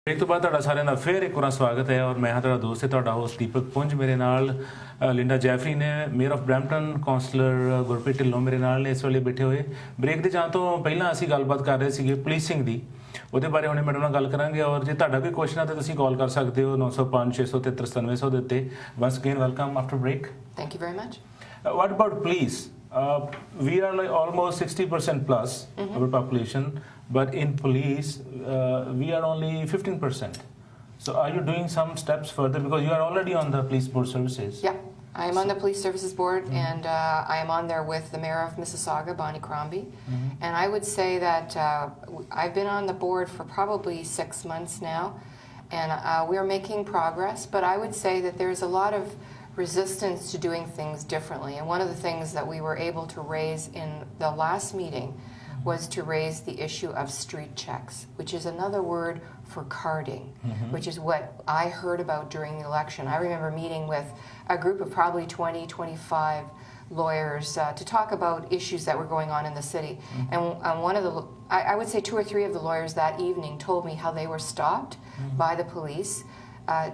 एक तो बाद ਤੁਹਾਡਾ ਸਾਰਿਆਂ ਦਾ ਫਿਰ ਇੱਕ ਵਾਰ ਸਵਾਗਤ ਹੈ ਔਰ ਮੈਂ ਹਾਂ ਤੁਹਾਡਾ ਦੋਸਤ ਤੇ ਤੁਹਾਡਾ ਹੋਸਟ ਦੀਪਕ ਪੁੰਜ ਮੇਰੇ ਨਾਲ ਲਿੰਡਾ ਜੈਫਰੀ ਨੇ mayor of Brampton councillor Gurpreet Dhillon ਮੇਰੇ ਨਾਲ ਨੇ ਇਸ ਵੇਲੇ ਬੈਠੇ ਹੋਏ ਬ੍ਰੇਕ ਦੇ ਜਾਣ ਤੋਂ ਪਹਿਲਾਂ ਅਸੀਂ ਗੱਲਬਾਤ ਕਰ ਰਹੇ ਸੀਗੇ ਪੁਲਿਸਿੰਗ ਦੀ ਉਹਦੇ ਬਾਰੇ ਹੁਣੇ ਮੈਡਮ ਨਾਲ ਗੱਲ ਕਰਾਂਗੇ ਔਰ ਜੇ ਤੁਹਾਡਾ ਕੋਈ ਕੁਐਸਚਨ ਹੈ ਤਾਂ ਤੁਸੀਂ ਕਾਲ ਕਰ ਸਕਦੇ ਹੋ 905 673 9700 ਦੇ ਉੱਤੇ once again welcome after break thank you very much what about police we are like almost 60% plus our population but in police we are only 15%. So are you doing some steps further because you are already on the police board services? Yeah, I am on the police services board and I am on there with the mayor of Mississauga, Bonnie Crombie. And I would say that I've been on the board for probably 6 months now and we are making progress, but I would say that there's a lot of resistance to doing things differently. And one of the things that we were able to raise in the last meeting was to raise the issue of street checks, which is another word for carding, which is what I heard about during the election. I remember meeting with a group of probably 20, 25 lawyers to talk about issues that were going on in the city. And one of the, I would say 2 or 3 of the lawyers that evening told me how they were stopped by the police.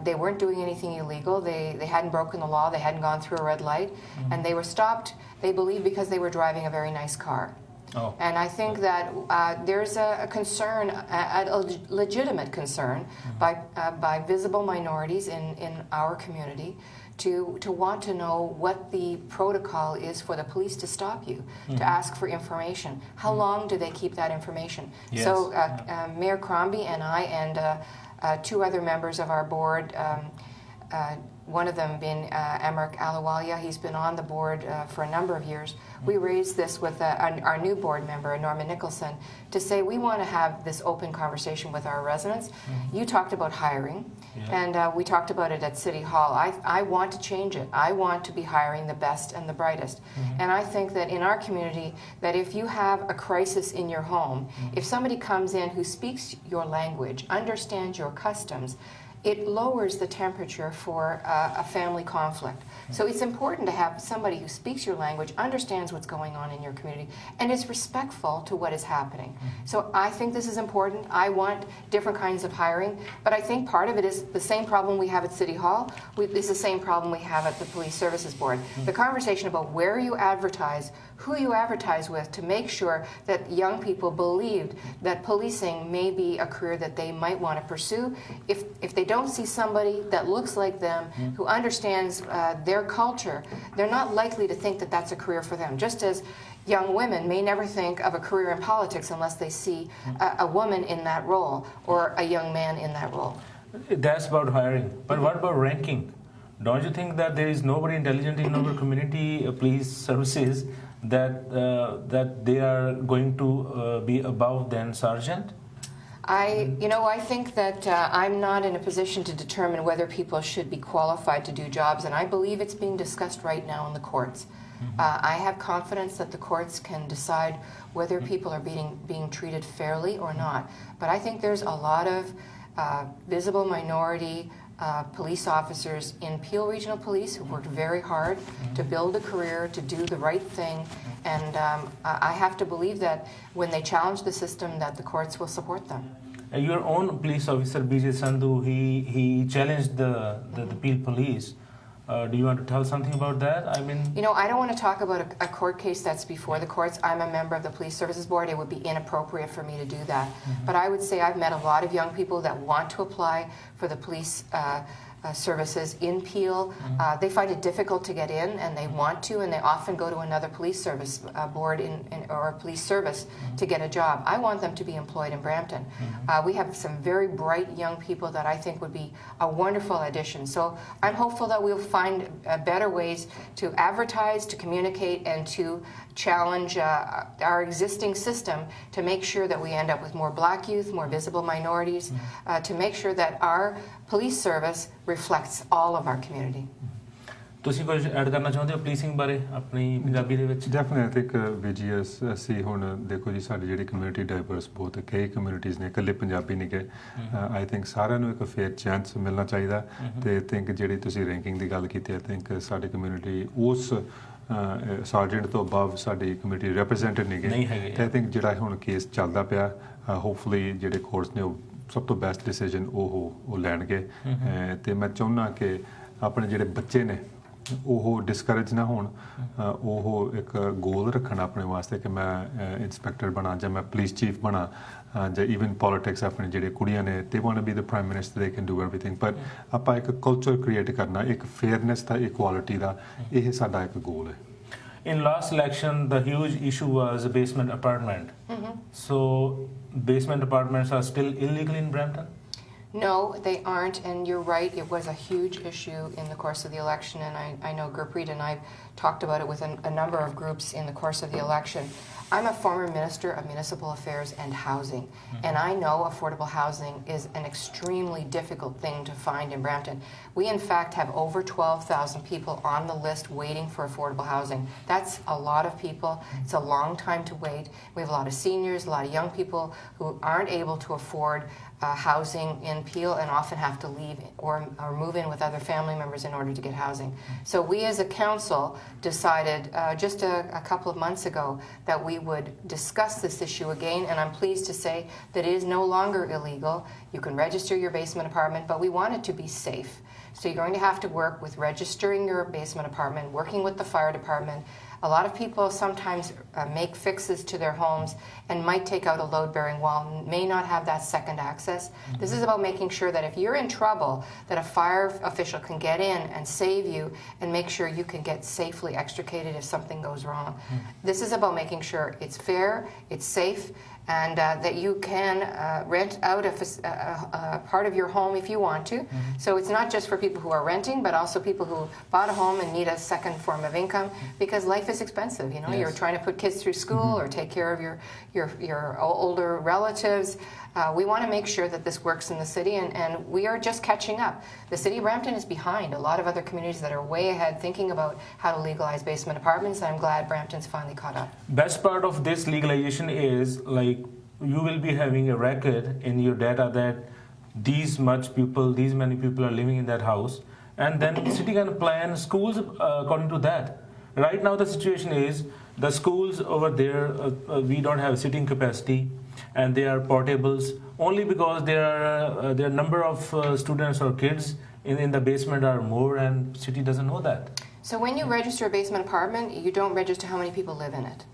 They weren't doing anything illegal. They hadn't broken the law. They hadn't gone through a red light. And they were stopped, they believe, because they were driving a very nice car. Oh. And I think that there's a concern, a legitimate concern by visible minorities in our community to want to know what the protocol is for the police to stop you, to ask for information. How long do they keep that information? Yes. So Mayor Crombie and I and 2 other members of our board, one of them being Emmerich Alawalia, he's been on the board for a number of years. We raised this with our new board member, Norman Nicholson, to say we want to have this open conversation with our residents. You talked about hiring, and we talked about it at City Hall. I want to change it. I want to be hiring the best and the brightest. And I think that in our community, that if you have a crisis in your home, if somebody comes in who speaks your language, understands your customs, it lowers the temperature for a family conflict. So it's important to have somebody who speaks your language, understands what's going on in your community, and is respectful to what is happening. So I think this is important. I want different kinds of hiring, but I think part of it is the same problem we have at City Hall. It's the same problem we have at the Police Services Board. The conversation about where you advertise, who you advertise with, to make sure that young people believed that policing may be a career that they might want to pursue. If they don't see somebody that looks like them, who understands their culture, they're not likely to think that that's a career for them. Just as young women may never think of a career in politics unless they see a woman in that role or a young man in that role. That's about hiring, but what about ranking? Don't you think that there is nobody intelligent in our community police services that they are going to be above than sergeant? I think that I'm not in a position to determine whether people should be qualified to do jobs, and I believe it's being discussed right now in the courts. I have confidence that the courts can decide whether people are being treated fairly or not. But I think there's a lot of visible minority police officers in Peel Regional Police who worked very hard to build a career, to do the right thing, and I have to believe that when they challenge the system that the courts will support them. Your own police officer, BJ Sandhu, he challenged the Peel Police. Do you want to tell something about that? I mean, I don't want to talk about a court case that's before the courts. I'm a member of the Police Services Board. It would be inappropriate for me to do that. But I would say I've met a lot of young people that want to apply for the police services in Peel. They find it difficult to get in, and they want to, and they often go to another police service board or a police service to get a job. I want them to be employed in Brampton. We have some very bright young people that I think would be a wonderful addition. So I'm hopeful that we'll find better ways to advertise, to communicate, and to challenge our existing system to make sure that we end up with more black youth, more visible minorities, to make sure that our police service reflects all of our community. ਤੁਸੀਂ ਕੁਝ add ਕਰਨਾ ਚਾਹੁੰਦੇ ਹੋ policing ਬਾਰੇ ਆਪਣੀ ਪੰਜਾਬੀ ਦੇ ਵਿੱਚ? Definitely ਇੱਕ ਵੀਜੀਐਸ ਅਸੀਂ ਹੁਣ ਦੇਖੋ ਜੀ ਸਾਡੀ ਜਿਹੜੀ ਕਮਿਊਨਿਟੀ ਡਾਈਵਰਸ ਬਹੁਤ ਕਈ ਕਮਿਊਨਿਟੀਜ਼ ਨੇ, ਇਕੱਲੇ ਪੰਜਾਬੀ ਨਹੀਂ ਕਿ ਆਈ ਥਿੰਕ ਸਾਰਿਆਂ ਨੂੰ ਇੱਕ ਫੇਅਰ ਚਾਂਸ ਮਿਲਣਾ ਚਾਹੀਦਾ। ਤੇ ਥਿੰਕ ਜਿਹੜੀ ਤੁਸੀਂ ਰੈਂਕਿੰਗ ਦੀ ਗੱਲ ਕੀਤੀ, ਆਈ ਥਿੰਕ ਸਾਡੀ ਕਮਿਊਨਿਟੀ ਉਸ ਸਰਜੈਂਟ ਤੋਂ ਅਬਵ ਸਾਡੀ ਕਮਿਊਨਿਟੀ ਰਿਪਰੈਜ਼ੈਂਟਡ ਨਹੀਂ ਗਏ। ਤੇ ਆਈ ਥਿੰਕ ਜਿਹੜਾ ਹੁਣ ਕੇਸ ਚੱਲਦਾ ਪਿਆ, ਹੋਪਫੁਲੀ ਜਿਹੜੇ ਕੋਰਟਸ ਨੇ ਉਹ ਸਭ ਤੋਂ ਬੈਸਟ ਡਿਸੀਜਨ ਉਹ ਲੈਣਗੇ ਤੇ ਮੈਂ ਚਾਹੁੰਦਾ ਕਿ ਆਪਣੇ ਜਿਹੜੇ ਬੱਚੇ ਨੇ ਉਹ ਡਿਸਕਰੇਜ ਨਾ ਹੋਣ ਉਹ ਇੱਕ ਗੋਲ ਰੱਖਣ ਆਪਣੇ ਵਾਸਤੇ ਕਿ ਮੈਂ ਇੰਸਪੈਕਟਰ ਬਣਾ ਜਾਂ ਮੈਂ ਪੁਲਿਸ ਚੀਫ ਬਣਾ ਜਾਂ ਈਵਨ ਪੋਲਿਟਿਕਸ ਆਪਣੇ ਜਿਹੜੇ ਕੁੜੀਆਂ ਨੇ they want to be the prime minister they can do everything ਪਰ ਆਪਾਂ ਇੱਕ ਕਲਚਰ ਕ੍ਰੀਏਟ ਕਰਨਾ ਇੱਕ ਫੇਅਰਨੈਸ ਦਾ ਇਕੁਆਲਿਟੀ ਦਾ ਇਹ ਸਾਡਾ ਇੱਕ ਗੋਲ ਹੈ In last election, the huge issue was basement apartment. So basement apartments are still illegal in Brampton? No, they aren't, and you're right, it was a huge issue in the course of the election, and I know Gurpreet and I talked about it with a number of groups in the course of the election. I'm a former Minister of Municipal Affairs and Housing, and I know affordable housing is an extremely difficult thing to find in Brampton. We, in fact, have over 12,000 people on the list waiting for affordable housing. That's a lot of people. It's a long time to wait. We have a lot of seniors, a lot of young people who aren't able to afford housing in Peel and often have to leave or move in with other family members in order to get housing. So we as a council decided just a couple of months ago that we would discuss this issue again, and I'm pleased to say that it is no longer illegal. You can register your basement apartment, but we want it to be safe. So you're going to have to work with registering your basement apartment, working with the fire department. A lot of people sometimes make fixes to their homes and might take out a load-bearing wall, may not have that second access. This is about making sure that if you're in trouble, that a fire official can get in and save you and make sure you can get safely extricated if something goes wrong. This is about making sure it's fair, it's safe, and that you can rent out a part of your home if you want to. So it's not just for people who are renting, but also people who bought a home and need a second form of income, because life is expensive. You know, you're trying to put kids through school or take care of your older relatives. We want to make sure that this works in the city, and we are just catching up. The city of Brampton is behind a lot of other communities that are way ahead thinking about how to legalize basement apartments, and I'm glad Brampton's finally caught up. Best part of this legalization is like you will be having a record in your data that these many people are living in that house, and then the city can plan schools according to that. Right now the situation is the schools over there, we don't have sitting capacity, and they are portables only because there are number of students or kids in the basement are more, and city doesn't know that. So when you register a basement apartment, you don't register how many people live in it.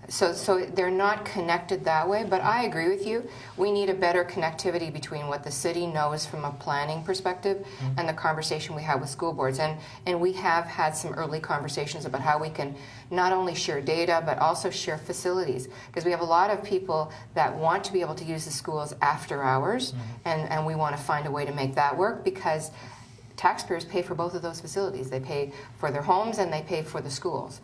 So they're not connected that way, but I agree with you. We need a better connectivity between what the city knows from a planning perspective and the conversation we have with school boards. And we have had some early conversations about how we can not only share data, but also share facilities. Because we have a lot of people that want to be able to use the schools after hours, and we want to find a way to make that work, because taxpayers pay for both of those facilities. They pay for their homes and they pay for the schools.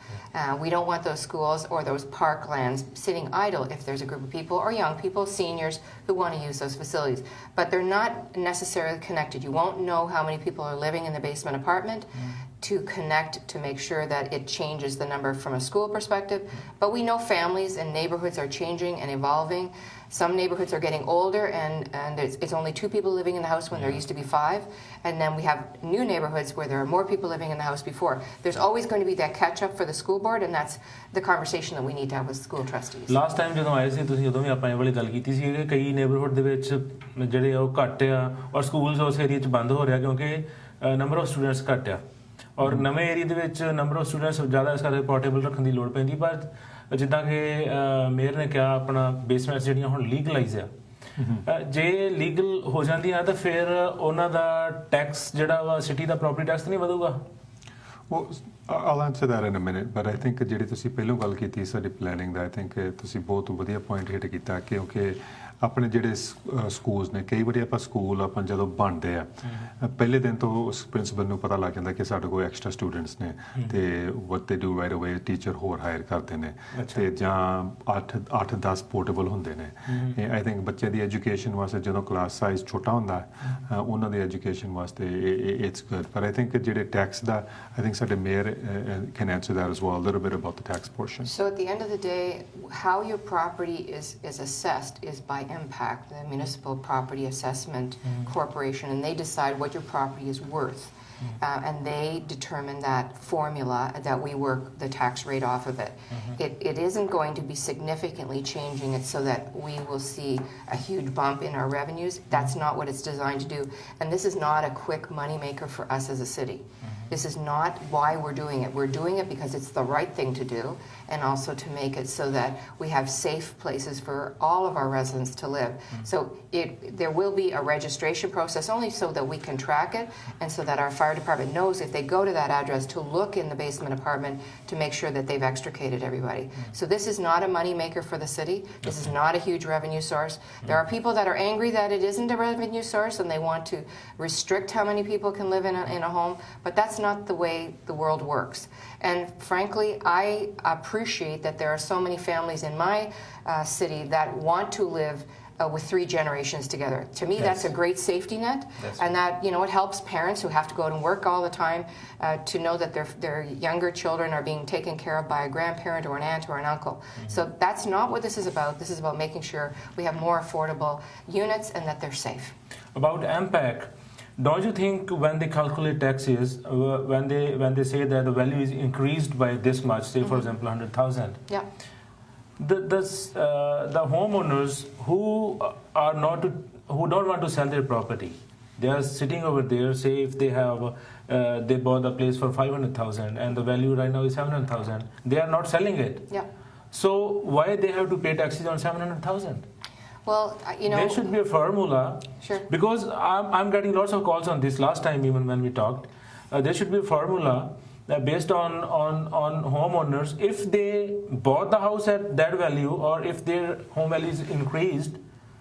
We don't want those schools or those parklands sitting idle if there's a group of people or young people, seniors, who want to use those facilities. But they're not necessarily connected. You won't know how many people are living in the basement apartment to connect to make sure that it changes the number from a school perspective. But we know families and neighborhoods are changing and evolving. Some neighborhoods are getting older, and it's only 2 people living in the house when there used to be 5. And then we have new neighborhoods where there are more people living in the house before. There's always going to be that catch-up for the school board, and that's the conversation that we need to have with school trustees. Last time ਜਦੋਂ ਆਏ ਸੀ ਤੁਸੀਂ ਉਦੋਂ ਵੀ ਆਪਾਂ ਇਹ ਵਾਲੀ ਗੱਲ ਕੀਤੀ ਸੀ ਕਿ ਕਈ ਨੇਬਰਹੁੱਡ ਦੇ ਵਿੱਚ ਜਿਹੜੇ ਉਹ ਘੱਟ ਆ ਔਰ ਸਕੂਲਸ ਉਸ ਏਰੀਆ 'ਚ ਬੰਦ ਹੋ ਰਿਹਾ ਕਿਉਂਕਿ ਨੰਬਰ ਆਫ ਸਟੂਡੈਂਟਸ ਘੱਟ ਆ ਔਰ ਨਵੇਂ ਏਰੀਆ ਦੇ ਵਿੱਚ ਨੰਬਰ ਆਫ ਸਟੂਡੈਂਟਸ ਜ਼ਿਆਦਾ ਇਸ ਕਰਕੇ ਪੋਰਟੇਬਲ ਰੱਖਣ ਦੀ ਲੋੜ ਪੈਂਦੀ ਪਰ ਜਿੱਦਾਂ ਕਿ ਮੇਅਰ ਨੇ ਕਿਹਾ ਆਪਣਾ ਬੇਸਮੈਂਟਸ ਜਿਹੜੀਆਂ ਹੁਣ ਲੀਗਲਾਈਜ਼ ਆ ਜੇ ਲੀਗਲ ਹੋ ਜਾਂਦੀਆਂ ਤਾਂ ਫਿਰ ਉਹਨਾਂ ਦਾ ਟੈਕਸ ਜਿਹੜਾ ਵਾ ਸਿਟੀ ਦਾ ਪ੍ਰੋਪਰਟੀ ਟੈਕਸ ਨਹੀਂ ਵਧੂਗਾ I'll answer that in a minute, but I think ਜਿਹੜੀ ਤੁਸੀਂ ਪਹਿਲਾਂ ਗੱਲ ਕੀਤੀ ਸਾਡੀ ਪਲੈਨਿੰਗ ਦਾ I think ਤੁਸੀਂ ਬਹੁਤ ਵਧੀਆ ਪੁਆਇੰਟ ਹਿੱਟ ਕੀਤਾ ਕਿਉਂਕਿ ਆਪਣੇ ਜਿਹੜੇ ਸਕੂਲਸ ਨੇ ਕਈ ਵਾਰੀ ਆਪਾਂ ਸਕੂਲ ਆਪਾਂ ਜਦੋਂ ਬਣਦੇ ਆ ਪਹਿਲੇ ਦਿਨ ਤੋਂ ਉਸ ਪ੍ਰਿੰਸੀਪਲ ਨੂੰ ਪਤਾ ਲੱਗ ਜਾਂਦਾ ਕਿ ਸਾਡੇ ਕੋਲ ਐਕਸਟਰਾ ਸਟੂਡੈਂਟਸ ਨੇ ਤੇ what they do right away teacher ਹੋਰ ਹਾਇਰ ਕਰਦੇ ਨੇ ਤੇ ਜਾਂ 8-10 ਪੋਰਟੇਬਲ ਹੁੰਦੇ ਨੇ ਆਈ ਥਿੰਕ ਬੱਚੇ ਦੀ ਐਜੂਕੇਸ਼ਨ ਵਾਸਤੇ ਜਦੋਂ ਕਲਾਸ ਸਾਈਜ਼ ਛੋਟਾ ਹੁੰਦਾ ਉਹਨਾਂ ਦੀ ਐਜੂਕੇਸ਼ਨ ਵਾਸਤੇ ਇਟਸ ਗੁੱਡ ਪਰ ਆਈ ਥਿੰਕ ਜਿਹੜੇ ਟੈਕਸ ਦਾ ਆਈ ਥਿੰਕ ਸਾਡੇ mayor can answer that as well, a little bit about the tax portion. So at the end of the day, how your property is assessed is by impact, the Municipal Property Assessment Corporation, and they decide what your property is worth. And they determine that formula that we work the tax rate off of it. It isn't going to be significantly changing it so that we will see a huge bump in our revenues. That's not what it's designed to do. And this is not a quick moneymaker for us as a city. This is not why we're doing it. We're doing it because it's the right thing to do, and also to make it so that we have safe places for all of our residents to live. So there will be a registration process only so that we can track it, and so that our fire department knows if they go to that address to look in the basement apartment to make sure that they've extricated everybody. So this is not a money maker for the city. This is not a huge revenue source. There are people that are angry that it isn't a revenue source and they want to restrict how many people can live in a home, but that's not the way the world works. And frankly, I appreciate that there are so many families in my city that want to live with 3 generations together. To me, that's a great safety net, and that, you know, it helps parents who have to go out and work all the time to know that their younger children are being taken care of by a grandparent or an aunt or an uncle. So that's not what this is about. This is about making sure we have more affordable units and that they're safe. About MPAC, don't you think when they calculate taxes, when they say that the value is increased by this much, say for example 100,000, Yeah. the homeowners who don't want to sell their property, they are sitting over there. Say if they have they bought the place for 500,000 and the value right now is 700,000, they are not selling it. Yeah. So why they have to pay taxes on 700,000? Well, you know, There should be a formula. Sure. Because I'm getting lots of calls on this last time, even when we talked. There should be a formula based on homeowners. If they bought the house at that value, or if their home value is increased,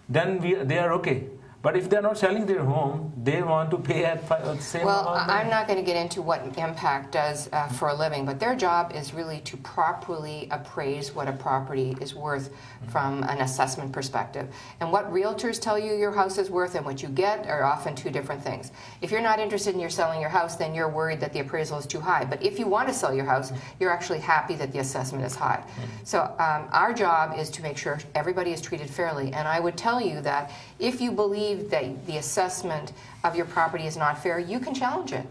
then they are okay. But if they're not selling their home, they want to pay at the same well, amount. I'm not going to get into what impact does for a living, but their job is really to properly appraise what a property is worth from an assessment perspective. And what realtors tell you your house is worth and what you get are often 2 different things. If you're not interested in selling your house, then you're worried that the appraisal is too high. But if you want to sell your house, you're actually happy that the assessment is high. So our job is to make sure everybody is treated fairly. And I would tell you that if you believe that the assessment of your property is not fair, you can challenge it.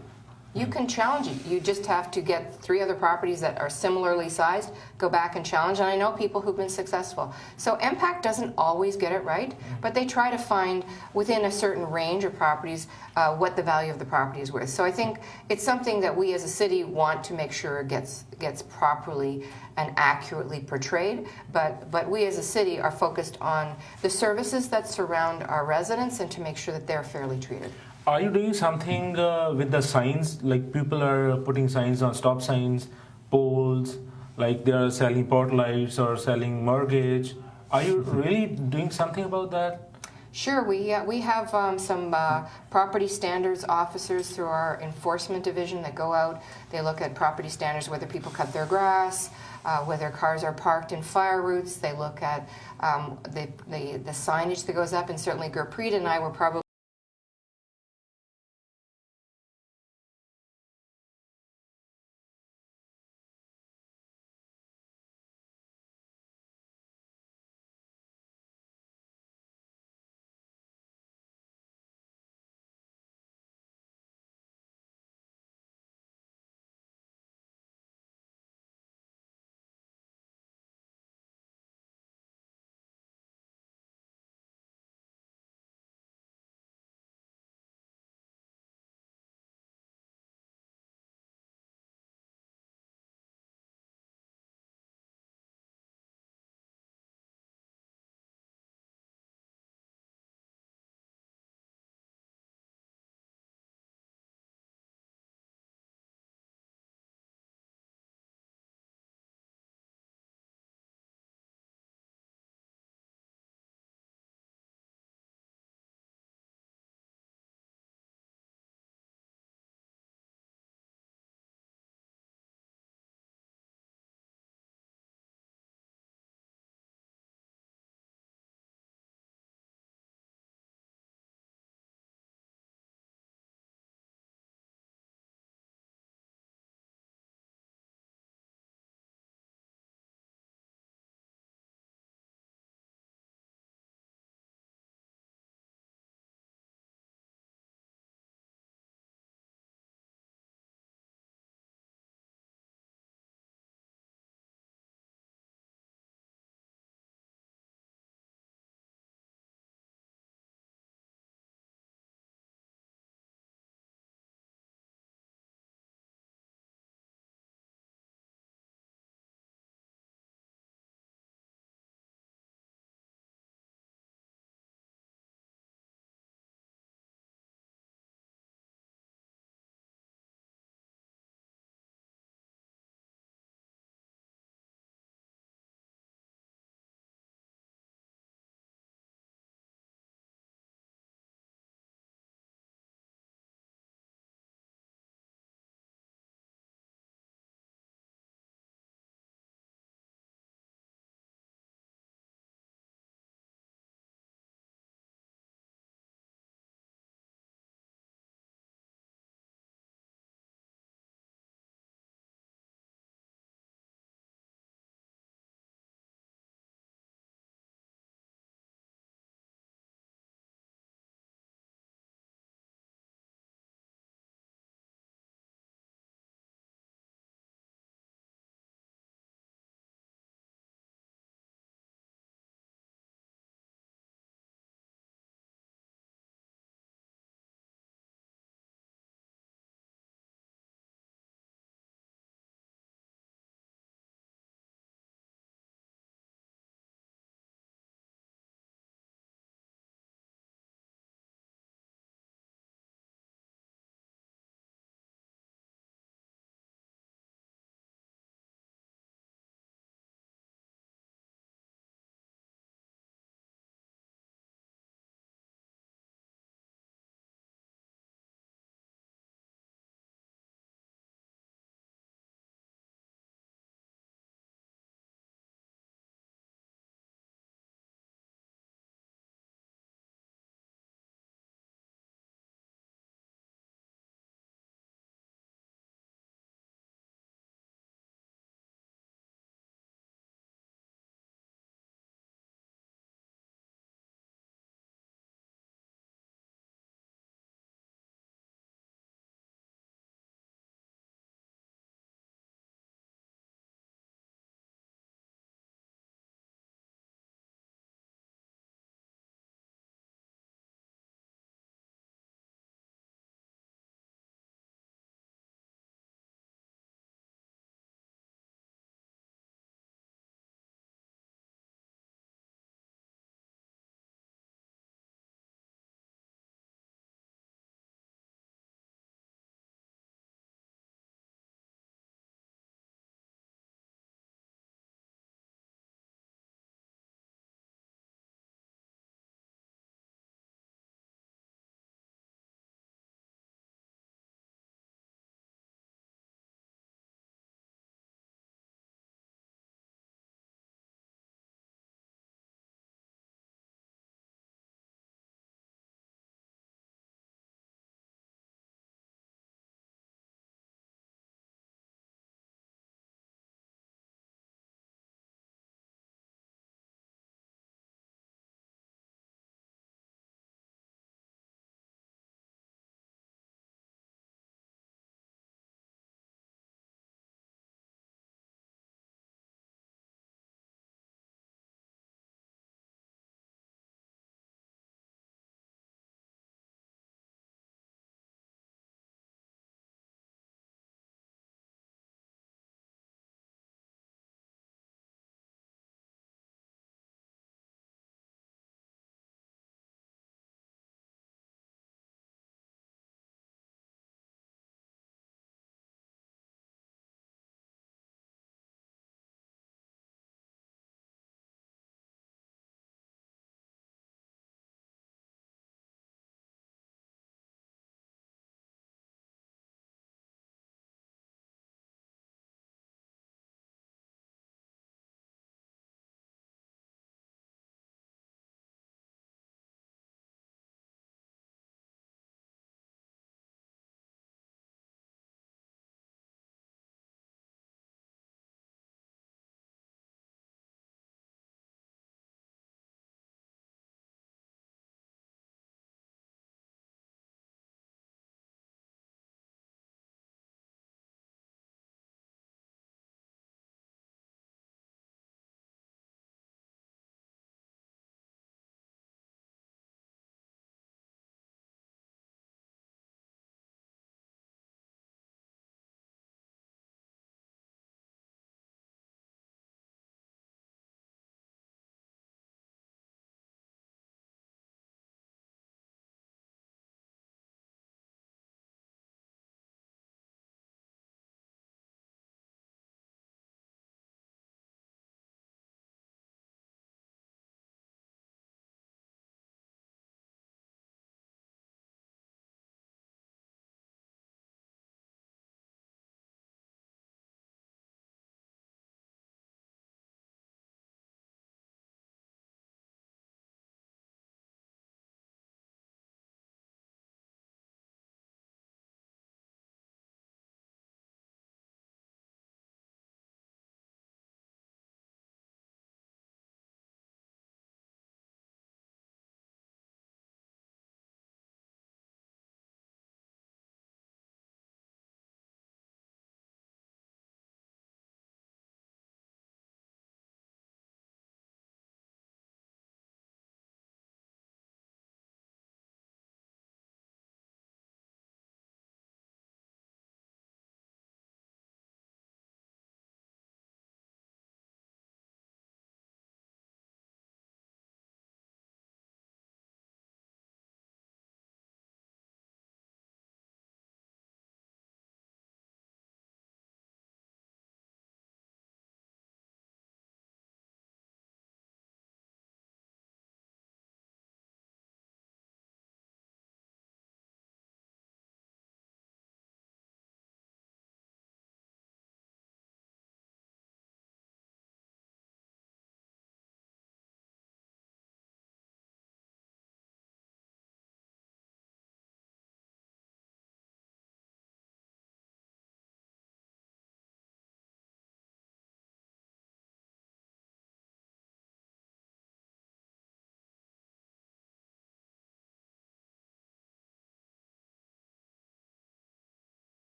You can challenge it. You just have to get 3 other properties that are similarly sized, go back and challenge. And I know people who've been successful. So MPAC doesn't always get it right, but they try to find within a certain range of properties what the value of the property is worth. So I think it's something that we as a city want to make sure gets properly and accurately portrayed. But we as a city are focused on the services that surround our residents and to make sure that they're fairly treated. Are you doing something with the signs? Like people are putting signs on stop signs, poles, like they are selling port lights or selling mortgage. Are you really doing something about that? Sure, we have some property standards officers through our enforcement division that go out. They look at property standards, whether people cut their grass, whether cars are parked in fire routes. They look at the signage that goes up, and certainly Gurpreet and I were probably